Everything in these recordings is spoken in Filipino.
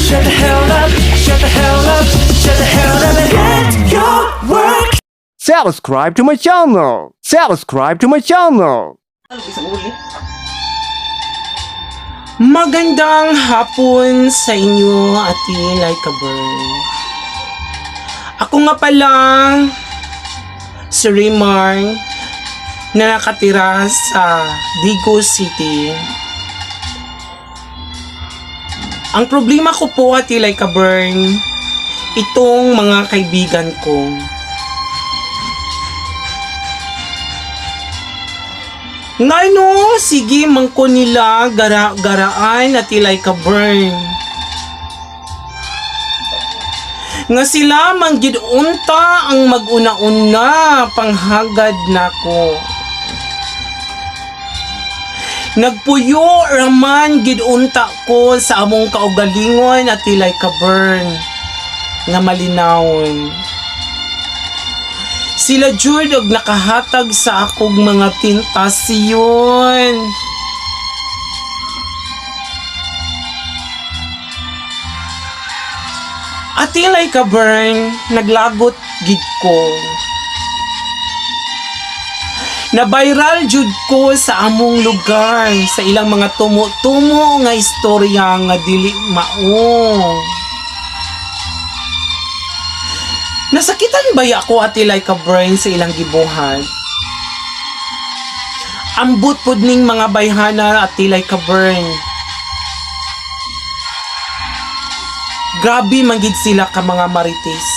Shut the hell up, shut the hell up, shut the hell up and get your work. Subscribe to my channel. Subscribe to my channel. Magandang hapon sa inyo, Ate Laika Burn. Ako nga pala, si Rimar, na nakatira sa Digo City. Ang problema ko po, Ate Laika Burn, itong mga kaibigan ko. Ngano, sige mangko nila garaan at Laika Burn. Nga sila manggid unta ang maguna-una panghagad nako. Nagpuyo raman gid unta ko sa among kaugalingon at Laika Burn nga malinawon. Sila jud og nakahatag sa akong mga tentasyon. Ate Laika Burn, naglagot gid ko. Na-viral jud ko sa among lugar sa ilang mga tumo-tumo nga istorya nga dili mao. Nasakitan ba ako, Ate Laika Burn, sa ilang gibuhat? Ambot pod ning mga bayhana, Ate Laika Burn. Grabe manggid sila ka mga marites.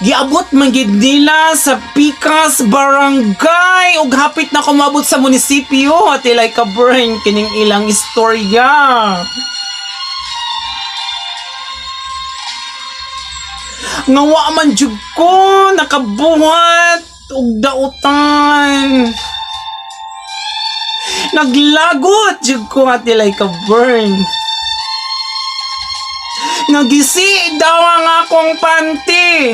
Giabot manggid nila sa Pikas Barangay ug hapit na kumabot sa munisipyo, Ate Laika Burn, kining ilang istorya. Ngawa man jud ko nakabuhat og dautan. Naglagot jud ko, Ate Laika Burn. Nagisi daw ang akong panty.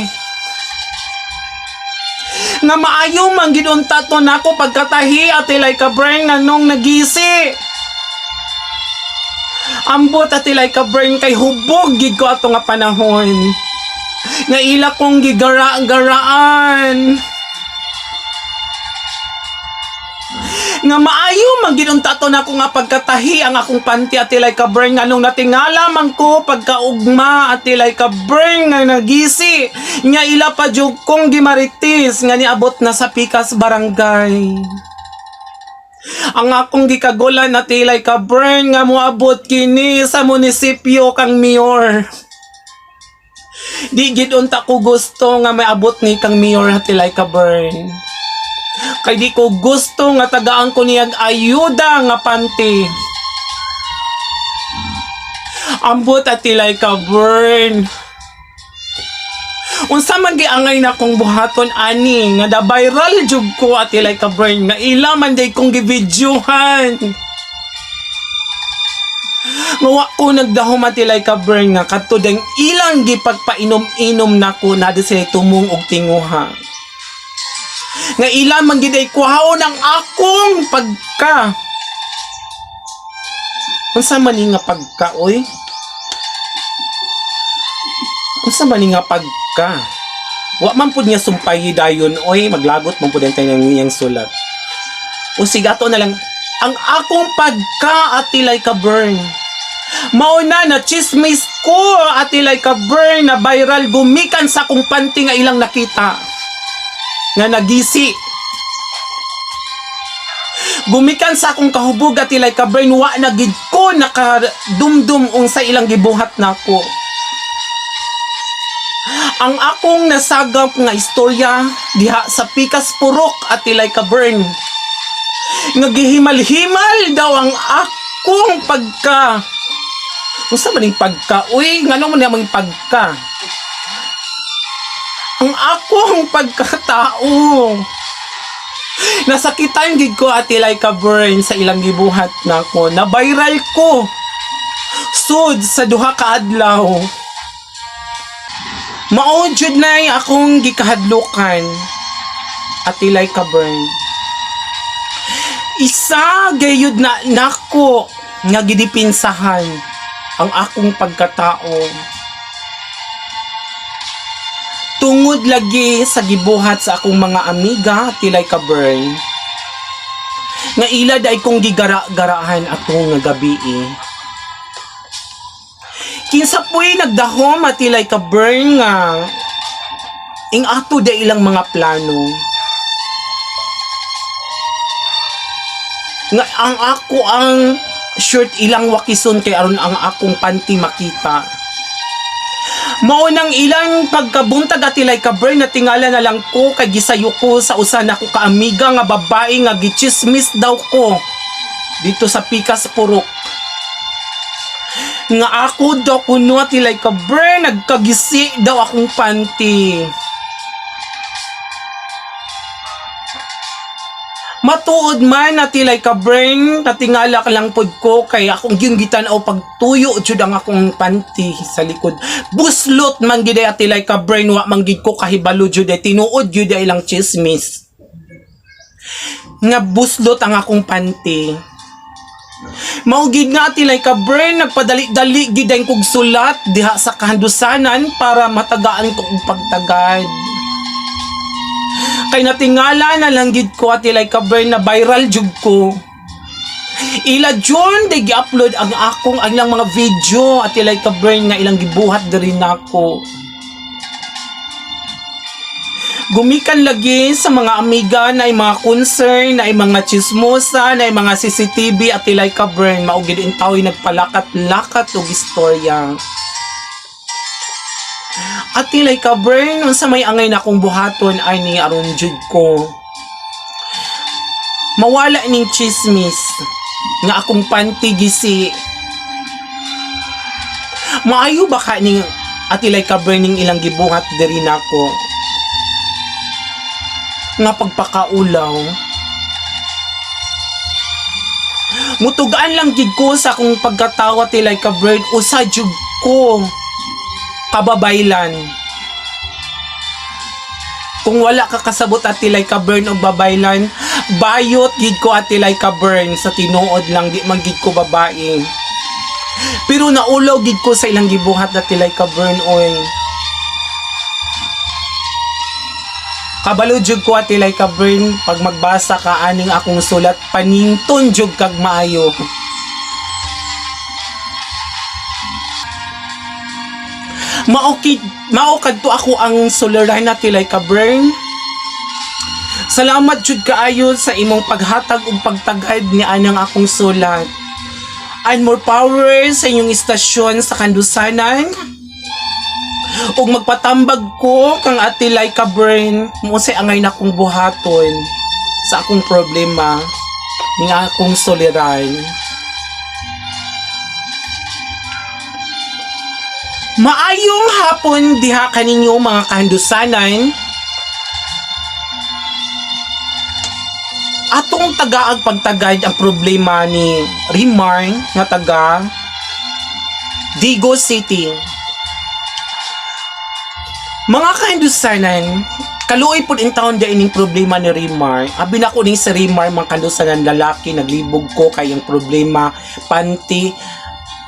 Nga maayo man gid unta to nako pagkatahi, Ate Laika Burn, nganong nagisi. Ambot, Ate Laika Burn, kay hubog gid ko ato nga panahon. Nga ila kong gigara-garaan. Nga maayo magginunta to na ko nga pagkatahi ang akong panty, Ate Laika Burn, nga nung natingala man ko pagkaugma, Ate Laika Burn, nga nagisi nga ila pa jud kong gimaritis nga niabot na sa Pikas Barangay. Ang akong gikagulan, Ate Laika Burn, nga moabot kini sa munisipyo kang mayor. Di gid unta ko gusto nga maabot ni kang mayor, Ate Laika Burn. Kay di ko gusto nga tagaan ko niyag ayuda nga panty. Ambot, Ate Laika Burn. Unsa man giangay na kong buhaton ani nga da viral jud ko, Ate Laika Burn, nga ila man day kong gibidyohan. Ngawa ko nagdahom, Ate Laika Burn, nga kadtod ang ilang gipagpainom-inom nako na sila tumong og tinguha. Nga ilang man gid ay kuhaon ang akong pagka. Unsa man ni nga pagka, oy? Unsa man ni nga pagka? Wa man pud niya sumpay dayon, oy, maglagot man pud ang kanyang sulat. O sigato na lang ang akong pagka, Ate Laika Burn. Mauna na chismis ko, Ate Laika Burn, na viral gumikan sa kong panty nga ilang nakita nga nagisi. Gumikan sa akong kahubog, Ate Laika Burn, wa na gid ko nakadumdum sa ilang gibuhat nako. Ang akong nasagap nga istorya diha sa Pikas Purok, Ate Laika Burn, nga gihimal-himal daw ang akong pagka. Unsa man ning pagka? Uy, ngano man namang pagka? Ang akong pagkatao. Nasakitan gid ko, Ate Laika Burn, sa ilang gibuhat nako. Na viral ko sud sa duha ka adlaw. Mao jud nay akong gikahadlokan, Ate Laika Burn. Isa gayud na nako nga gidipinsahan ang akong pagkatao. Tungod lagi sa gibuhat sa akong mga amiga tilay ka burn. Nga ilad ay kong gigara-garahan atong nga gabi. Kinsa po'y nagdahom at tilay ka burn nga ing ato da ilang mga plano. Nga ang ako ang shirt ilang wakison kay aron ang akong panty makita. Mao nang ilang pagkabuntag at ilay ka burn na tingala na lang ko kay gisayo ko sa usa na ko kaamiga nga babae nga gichismis daw ko dito sa Pikas Purok. Nga ako daw kuno at ilay ka burn nagkagisi daw akong panty. Matuod man na tilay ka burn, natingala ka lang pod ko kay akong yung gitanaw pagtuyo jud ang akong panty sa likod. Buslot man gid at tilay ka burn wa man gid ko kahibalo jud tinuod jud ilang chismis. Nga buslot ang akong panty. Mao gid nga tilay ka burn nagpadali-dali gid ang kog sulat diha sa kahandusanan para matagaan ko og pagtagad. Kay natingala na lang gid ko at ilay ka burn na viral jud ko. Ila John de gi-upload ang akong ilang mga video at ilay ka burn nga ilang gibuhat diri nako. Gumikan lagi sa mga amiga na mga concern, na mga chismosa, na mga CCTV at ilay ka burn mao gid intaw nagpalakat-lakat og istorya. At tilay ka burn, unsa may angay na akong buhaton ay ni aron jud ko. Mawala ning chismis nga akong panty gisi. Maayo ba ka ning at tilay ka burn ning ilang gibuhat diri nako. Nga pagpakaulaw. Mutugaan lang gid ko sa akong pagkatawa tilay ka burn usa jud ko. Kababaylan. Kung wala ka kasabot at tilay ka burn og babaylan, bayot gid ko at tilay ka burn sa tinuod lang di man gid ko babae. Pero naulaw gid ko sa ilang gibuhat at tilay ka burn oy. Kabalo jud ko at tilay ka burn pag magbasa ka aning akong sulat panington jud kag maayo. Maokad to ako ang sularan na tilay ka burn. Salamat jud kaayo sa imong paghatag ug pagtagad ni anang akong sulat. And more power sa inyong istasyon sa kandusanan. Ug magpatambag ko kang atilay ka burn mo say angay na akong buhaton sa akong problema ning akong suliran. Maayong hapon diha kaninyo mga kahandusanan. Atong tagaag pagtagad ang problema ni Rimar nga taga Digo City. Mga kahandusanan, kaluoy pud in taon da ining problema ni Rimar. Abi na ko ni sa Rimar mga kahandusanan lalaki naglibog ko kay ang problema panty.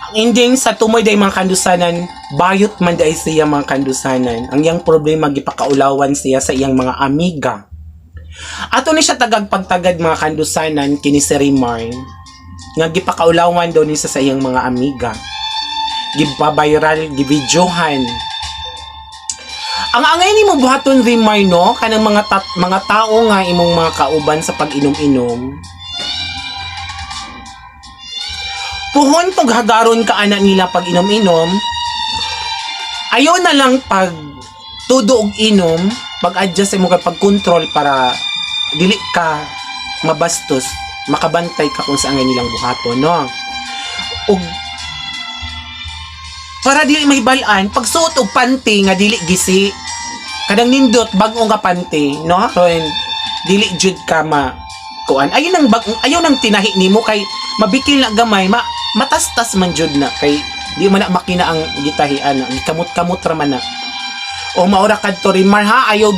Ending sa tumoy day mga kandusanan, bayot man day siya mga kandusanan. Ang iyang problema gipakaulawan siya sa iyang mga amiga. Ato ni siya tagagpagtagad mga kandusanan kini si Rimar. Nga gipakaulawan daw ni sa iyang mga amiga. Gipa-viral, gibidyohan. Ang angay ni mo buhaton Rimar no, kanang mga tao nga imong mga kauban sa pag-inom-inom. Puhon tong hagaron ka ana nila pag inom-inom. Ayaw na lang pag tudo og inom, pag-adjust mo kay pag-control para dili ka mabastos, makabantay ka kung saan nga nilang buhaton, no? Og para dili mahibalaan, pagsuot og panty nga dili gisi. Kadang nindot bag-o nga panty, no? So, dili jud ka kuan. Ayaw nang tinahi nimo kay mabikil na gamay, matastas man jud na kay di man na makina ang gitahian, kamot-kamot ra man na. O maura kadto Rimar ha, ayaw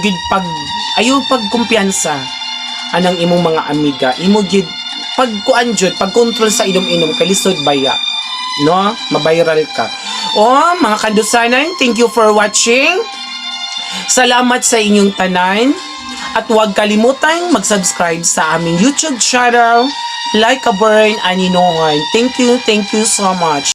pag kumpiyansa anang imong mga amiga, imo gid pag kuan jud, pag control sa inom-inom kay lisod baya. no? Mabiral ka. O, mga kandusanan, thank you for watching. Salamat sa inyong tanan. At huwag kalimutang mag-subscribe sa aming YouTube channel, Like a Burn Aninohan. Thank you so much.